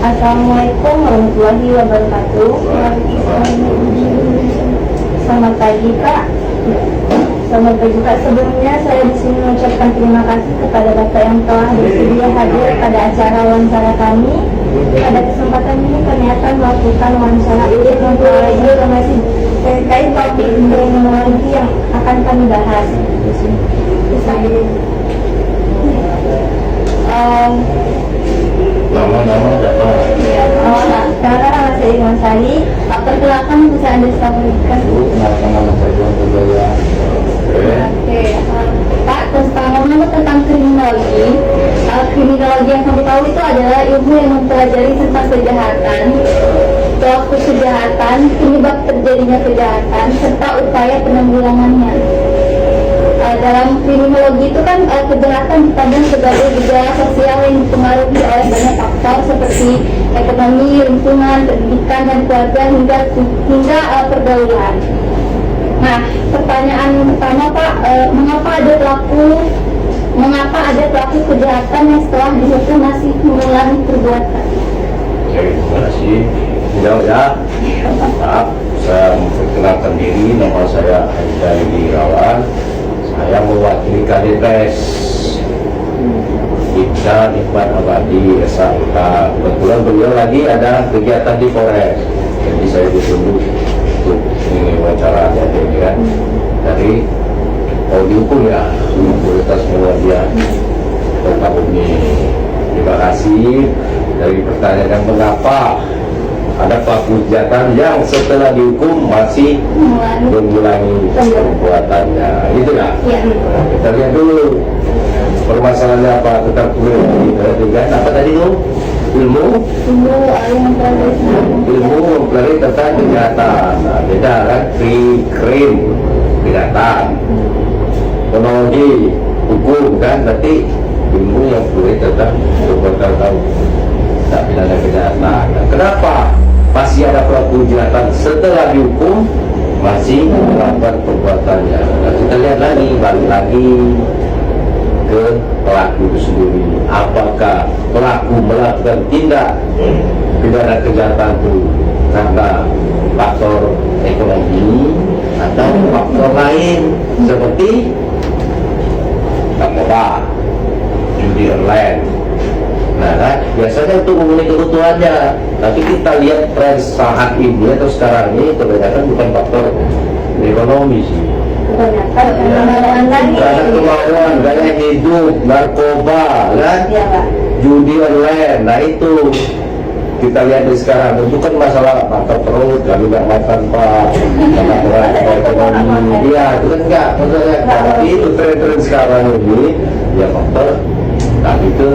Assalamualaikum warahmatullahi wabarakatuh. Selamat pagi Pak. Selamat pagi Pak. Sebelumnya saya di sini mengucapkan terima kasih kepada Bapak yang telah bersedia hadir pada acara wawancara kami. Pada kesempatan ini kami akan melakukan wawancara untuk mempelajari informasi terkait topik kriminologi yang akan kami bahas. Nama-nama siapa? Sekarang nama saya Iman Sari. Pak, perkenalkan bisa Anda sampaikan. Kenalkan nama saya Iwan Pujaya. Oke, Pak, tentang kriminologi. Kriminologi yang kami tahu itu adalah ilmu yang mempelajari tentang kejahatan, pelaku kejahatan, penyebab terjadinya kejahatan, serta upaya penanggulangannya. Dalam kriminologi itu kan kejahatan dipandang sebagai gejala sosial yang dipengaruhi oleh banyak faktor seperti ekonomi, lingkungan, pendidikan, dan keluarga hingga pergaulan. Nah, pertanyaan pertama Pak, mengapa ada pelaku kejahatan yang setelah dihukum masih mengulangi perbuatan? Terima kasih. Jawab ya. Maaf, saya memperkenalkan diri. Nama saya Haidar Irawan. Saya mewakili Kades Ibda Nikmat Abadi SAK. Kebetulan beliau lagi ada kegiatan di Polres, jadi saya ditunggu untuk ini wawancaranya ini kan. Dari dihukum ya, kualitas semua dia tahun ini. Terima kasih. Dari pertanyaan mengapa ada pelaku kejahatan yang setelah dihukum masih mengulangi perbuatannya, gitu ya? Nah, kita lihat dulu permasalahannya apa. Tetap dengan apa tadi tuh? Ilmu mempelajari tentang kejahatan. Nah, beda kan? Krim kejahatan, kronologi hukum kan? Berarti ilmu yang boleh tentang perbuatan tahu tak pidana kejahatan. Nah, kenapa masih ada pelaku kejahatan setelah dihukum masih melakukan perbuatannya? Nah, kita lihat lagi, balik lagi ke pelaku itu sendiri. Apakah pelaku melakukan tindak pidana kejahatan itu karena faktor ekonomi atau faktor lain seperti narkoba, judi online? Nah, kan, biasanya untuk memenuhi kebutuhannya. Tapi kita lihat tren saat ini atau sekarang ini kebanyakan bukan faktor ekonomi sih. Karena kemauan, gaya hidup, narkoba, kan? Judi online. Nah itu kita lihat di sekarang. Itu kan masalah makan perut, kami nggak makan pak, karena ekonomi. Iya, itu kan enggak. Maksudnya, tapi itu tren-tren sekarang ini ya faktor. Tapi itu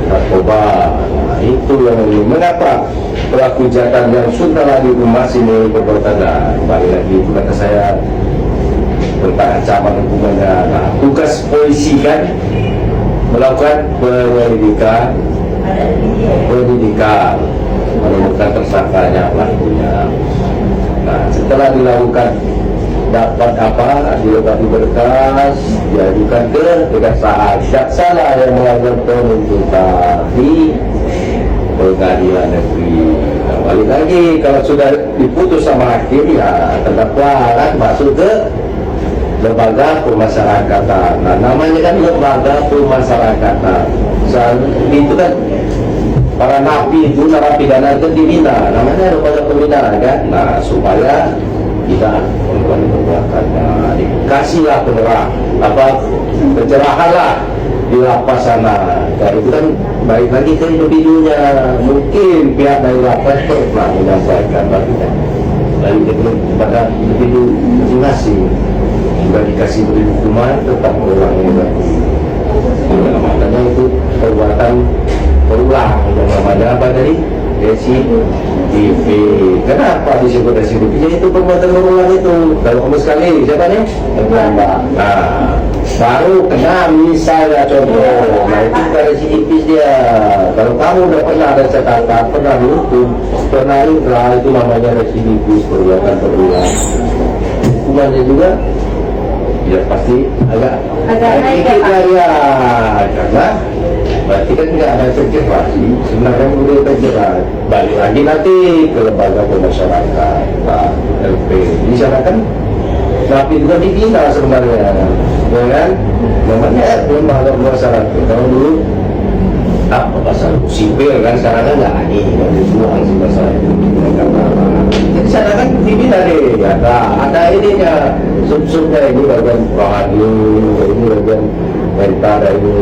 narkoba. Nah, itu yang ini. Mengapa pelaku kejahatan yang sudah lagi masih perbuatan? Nah, kembali lagi itu kata saya tentang ancaman hukumannya. Nah, tugas polisi kan melakukan penyelidikan, menemukan tersangkanya, pelakunya. Nah, setelah dilakukan dapat apa, dilengkapi berkas, diajukan ke kejaksaan. Jaksa lah yang melakukan penuntutan di pengadilan negeri. Nah, balik lagi kalau sudah diputus sama hakim ya terdakwa kan masuk ke lembaga pemasyarakatan. Nah, namanya kan lembaga pemasyarakatan. Itu kan para napi itu narapidana itu dibina, namanya lembaga pembinaan kan. Nah, supaya kita melakukan perbuatannya, dikasihlah pencerahan lah di lapas sana. Karena itu kan baik lagi ke individunya. Mungkin pihak dari lapas pernah menyampaikan bagi kepada individu masing-masing sudah dikasih beri hukuman tetap mengulangi lagi. Makanya itu perbuatan berulang yang namanya apa tadi? Residivis. Kenapa disebut residivis? Jadi itu perbuatan berulang itu. Kalau kamu sekali, siapa nih? Nah, baru kena misalnya contoh. Nah, itu bukan residivis dia. Kalau kamu udah pernah ada catatan, pernah dihukum, pernah inkrah, itu namanya residivis, perbuatan berulang. Hukumannya juga ya pasti agak naik ya, karena berarti kan nggak ada terjerat. Sebenarnya udah terjerat. Balik lagi nanti ke lembaga pemasyarakatan, Pak LP. Di sana kan napi juga dibina sebenarnya, ya kan? Namanya lembaga pemasyarakatan. Kalau dulu apa pasal sipil kan, sekarang kan nggak ada, nggak dibuang sih pasal itu. Jadi sana kan dibina deh, ada ininya, sub-subnya ini bagian rohani, ini bagian mental, ini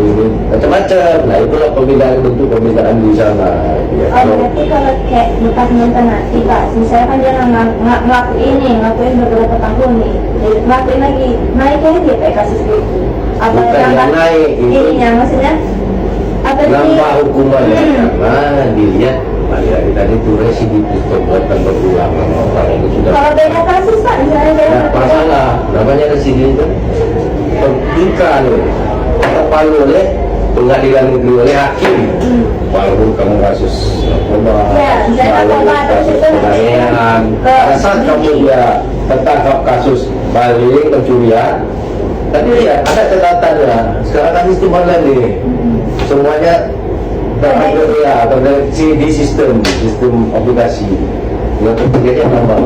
macam-macam. Nah itulah pembinaan, bentuk pembinaan di sana. Ya, berarti kalau kayak bekas mantan napi Pak, misalnya kan dia ngelakuin beberapa tahun nih, jadi ngelakuin lagi, naiknya dia kayak kasus gitu. Apa bukan yang naik, itu ininya maksudnya apa sih? nambah hukumannya karena dilihat lagi tadi itu residivis perbuatan berulang orang itu sudah. Kalau beda kasus Pak, misalnya beda Tidak masalah, namanya residivis itu pendidikan terpalu oleh pengadilan negeri oleh hakim. Walaupun kamu kasus Ya, misalnya narkoba atau kasus itu penganiayaan, pada saat kamu dia tertangkap kasus maling, pencurian, tadi lihat ada catatannya. Sekarang kan sistem online nih, semuanya terakhir ya, terdeteksi di sistem aplikasi. Yang ketiganya nambah,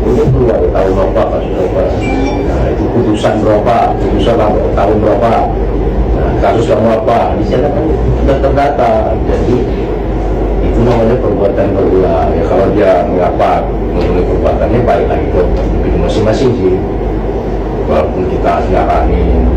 ini keluar tahun berapa, kasus berapa, nah, itu putusan berapa, putusan tahun berapa, nah, kasus kamu apa, di sana kan sudah terdata. Jadi itu namanya perbuatan berulang. Ya kalau dia mengapa mengenai perbuatannya, baik lagi ke masing-masing sih. Walaupun kita nyaranin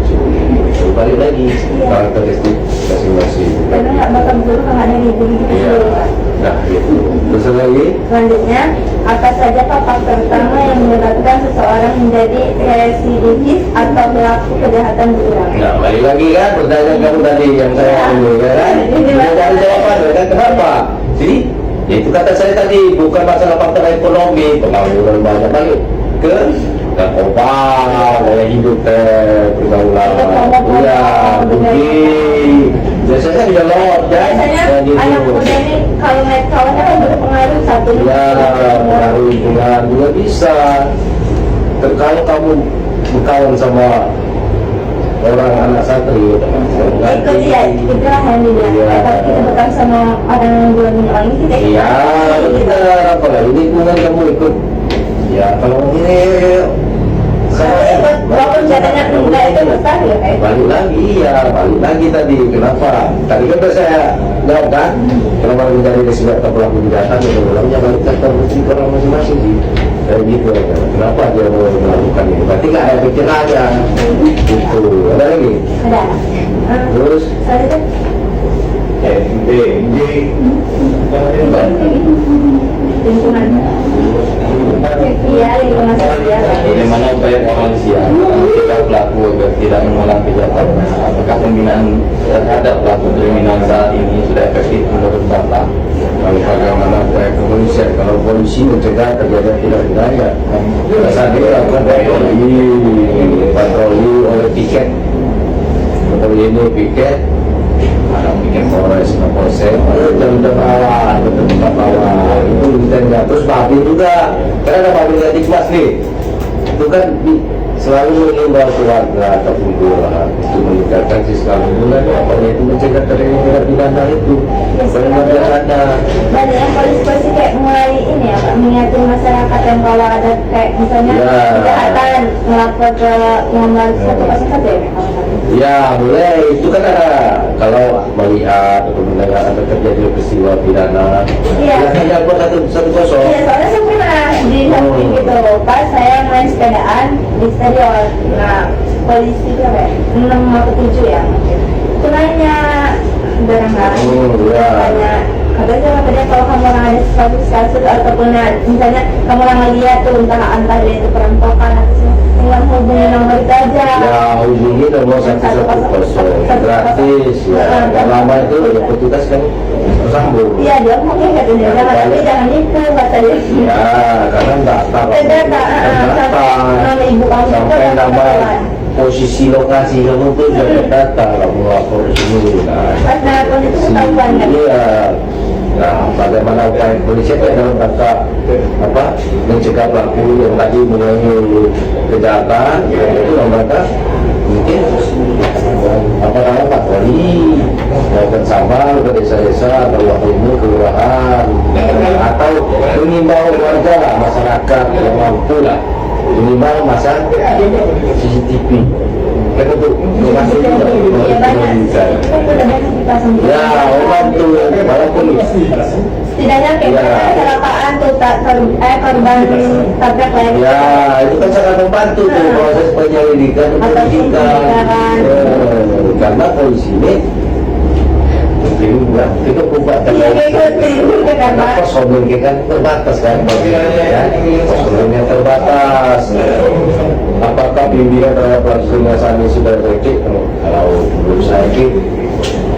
itu balik lagi karakteristik masing-masing. karena nggak bakal dulu kalau ada yang ibu gitu Iya. dulu Pak. Nah itu terus lagi. Selanjutnya, apa saja Pak faktor utama yang menyebabkan seseorang menjadi residivis atau pelaku kejahatan berulang? Nah balik lagi kan pertanyaan kamu tadi yang saya ini ya kan. Sudah cari jawaban ya kan, kenapa? Jadi ya itu kata saya tadi, bukan masalah faktor ekonomi, pengangguran banyak, balik ke narkoba, gaya hidup pergaulan, ya mungkin biasanya di lot ya, Biasanya anak muda ini kalau naik kawannya kan berpengaruh satu. ya pengaruh lingkungan juga bisa. Kalau kamu berkawan sama orang anak santri, Ikut ya, itulah yang dibilang. Iya. Kalau kita bukan sama orang yang jual minyak wangi, kita ikut. iya benar, apalagi lingkungan kamu ikut. Ya kalau ini Ikut, walaupun katanya enggak itu besar ya kayak. balik lagi, iya balik lagi tadi kenapa? Tadi kan udah saya jawab kan, kenapa menjadi residivis atau pelaku kejahatan, itu ulangnya balik ke orang masing-masing sih. Kayak gitu aja. Kenapa dia mau melakukan ini? Berarti nggak ada pikirannya. Itu ada lagi. Ada. Terus Selanjutnya, lingkungan. Iya, lingkungan sosial. Bagaimana upaya kepolisian kita pelaku agar tidak mengulang kejahatan? Apakah pembinaan terhadap pelaku kriminal saat ini sudah efektif menurut Bapak? kalau bagaimana upaya kepolisian, kalau polisi mencegah terjadi tindak pidana, saat ini lakukan patroli oleh piket. Patroli ini piket, ada piket Polres, Kapolsek, jam-jam awal, tempat awal itu kita terus babi juga, karena ada babi yang dikmas nih, itu kan selalu mengimbau keluarga ataupun lurah untuk meningkatkan fiskal lingkungan, apalagi itu mencegah terjadi tindak pidana itu. Bagaimana ada Banyak yang polisi-polisi kayak mulai ini ya Pak, mengingatkan masyarakat yang kalau ada kayak misalnya Ya. kejahatan melapor ke nomor 101 ya Pak? ya mulai itu kan ada, kalau melihat atau mendengar ada terjadi peristiwa pidana, Iya. ya hanya buat satu kosong. Iya, soalnya saya pernah di samping gitu, pas saya main sepedaan di stadion. Nah, polisi itu apa ya? 6 atau 7 ya. Itu nanya barang-barang. Iya. Tanya, katanya kalau kamu orang ada sesuatu kasus ataupun misalnya kamu orang lihat tuh entah dia itu perampokan atau semua, tinggal hubungi nomor itu aja. Ya hubungi nomor 110 gratis ya. Yang lama itu ya petugas kan tersambung. Iya, dia ngomong katanya, tapi jangan itu kata dia. Ya karena data Nama ibu kamu itu sampai kan nama ketahuan. posisi lokasi kamu tuh sudah data, kamu lapor di sini. Nah, Pas nelpon itu ketahuan kan? iya. Nah, bagaimana upaya polisi dalam rangka mencegah pelaku yang tadi mengulangi kejahatan, itu dalam rangka mungkin apa namanya Pak Wali melakukan sabang ke desa-desa atau waktu ini kelurahan atau mengimbau warga lah, masyarakat yang mampu lah minimal masang CCTV kan untuk masih Ya banyak sih, kan udah banyak dipasang di ya orang tuh walaupun setidaknya kayak Ya. kecelakaan tuh korban tabrak lagi. ya itu kan sangat membantu tuh proses penyelidikan dan Atau penyidikan. Karena polisi ini mungkin nggak itu kubat Iya, kayak karena personilnya kan terbatas kan ya personilnya terbatas. Apakah pimpinan terhadap pelaksanaan ini sudah efektif? Kalau menurut saya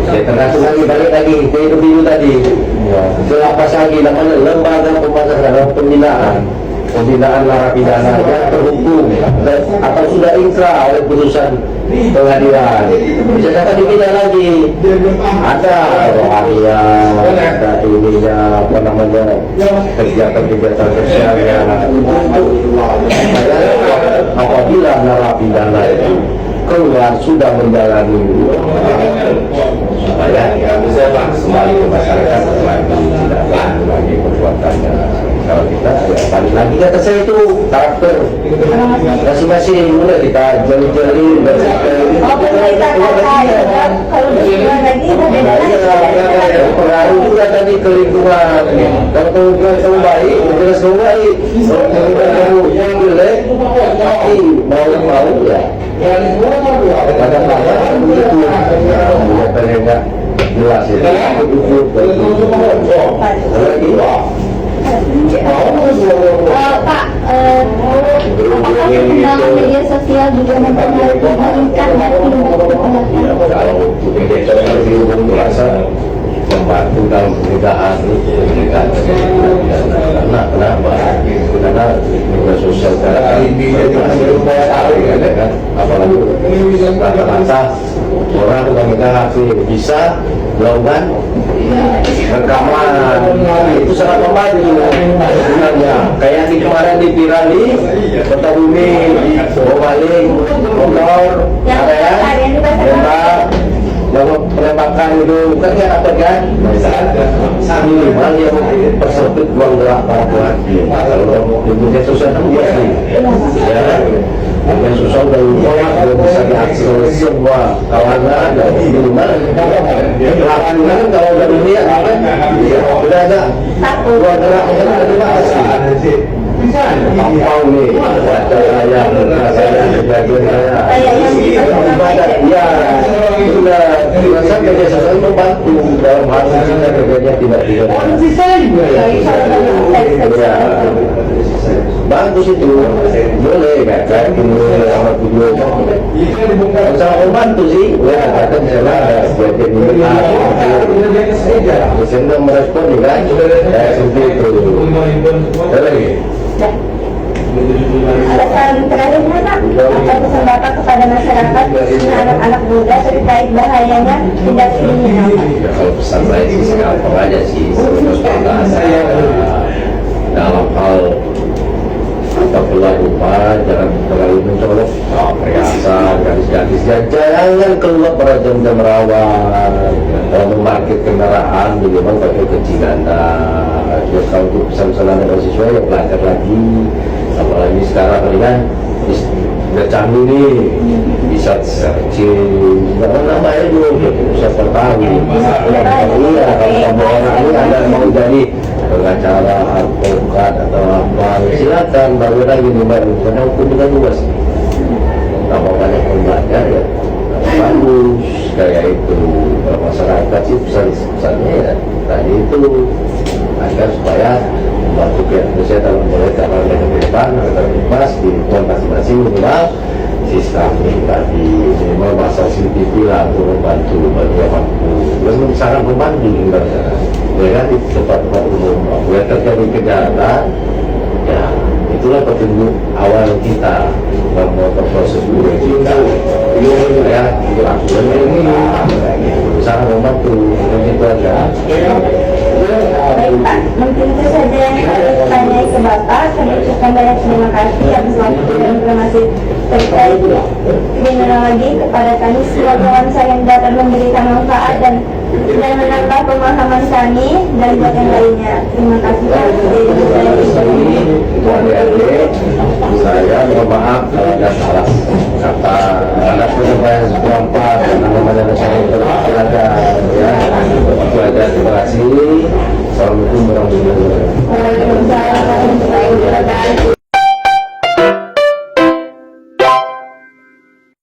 ya tergantung lagi, balik lagi ke itu dulu tadi ya, selapas lagi namanya lembaga pemasaran pembinaan narapidana yang terhukum atau sudah inkrah oleh putusan pengadilan bisa dapat dibina lagi, ada rohanian, ada ininya apa namanya kegiatan-kegiatan sosialnya untuk apabila narapidana itu keluar sudah menjalani supaya bisa kembali ke masyarakat lagi tidak lagi perbuatannya. Kalau kita ya balik lagi kata saya itu karakter masing-masing mulai kita jeli-jeli Oh, pemerintah kata ya kan, kalau dijual lagi udah beda lagi. pengaruh juga tadi ke lingkungan. Kalau kamu baik, jelas kamu baik. Kalau kamu jelek, tapi mau ya kadang-kadang begitu pengen nggak jelas itu Pak, apakah perkembangan media sosial juga mempengaruhi meningkatnya tindak kejahatan? kalau media sosial itu merasa membantu dalam pencegahan karena kenapa? Karena media sosial sekarang ada kan, apalagi rata-rata orang memegang HP bisa melakukan rekaman, itu sangat membantu sebenarnya. Kayak di kemarin di Pirali, Kota Bumi, Bobaling, Bogor, ada ya, tembak, bahwa penembakan itu kan nggak dapat kan? Minimal dia persempit ruang gerak para pelaku. Kalau di media sosial kan luas nih, ya. Media sosial dan belum bisa diakses semua kawanan dan minimal pelaku kan kalau udah dunia kan, sudah ada ruang gerak yang ada di mana tampau nih wajah saya kejadian saya ya sudah rasa media sosial membantu dalam hal kita kejadian tidak ya bagus itu boleh kan sama video sangat membantu sih ya katakan misalnya ada kejadian ini sehingga merespon juga ya seperti itu ada lagi. Ada saran terakhirnya Pak, apa pesan Bapak kepada masyarakat khususnya anak-anak muda terkait bahayanya tindak kriminal? Kalau pesan saya sih gampang aja sih, dalam hal atau keluar jangan terlalu mencolok perhiasan, gadis-gadis jangan keluar pada jam-jam rawan. Kalau memarkir kendaraan memang pakai kunci ganda. Kalau untuk pesan-pesan mahasiswa ya belajar lagi, apalagi sekarang kan udah canggih nih, bisa searching namanya dulu siapa tahu. Iya, kalau kamu orang ini ada mau jadi pengacara, advokat atau apa, silakan baru lagi nih baru karena hukum juga luas. Tambah banyak pembelajar ya bagus kayak itu. Kalau masyarakat sih pesannya ya tadi itu agar supaya membantu pihak Indonesia dalam mereka ke depan agar bebas di lingkungan masing-masing minimal sistem tadi minimal masa CCTV lah untuk membantu bagi yang mampu dan sangat membantu ya kan di tempat-tempat umum ya terjadi kejahatan ya itulah petunjuk awal kita memotong proses kita ya itu sangat membantu itu aja. Baik Pak, mungkin itu saja yang saya tanyai ke Bapak. Kami ucapkan banyak terima kasih atas waktu dan informasi terkait kriminologi kepada kami semua kawan saya yang dapat memberikan manfaat dan menambah pemahaman kami dan buat yang lainnya. Terima kasih. Itu adik-adik, saya mohon maaf kalau ada salah kata anak saya kurang pas, namanya saya berada ya.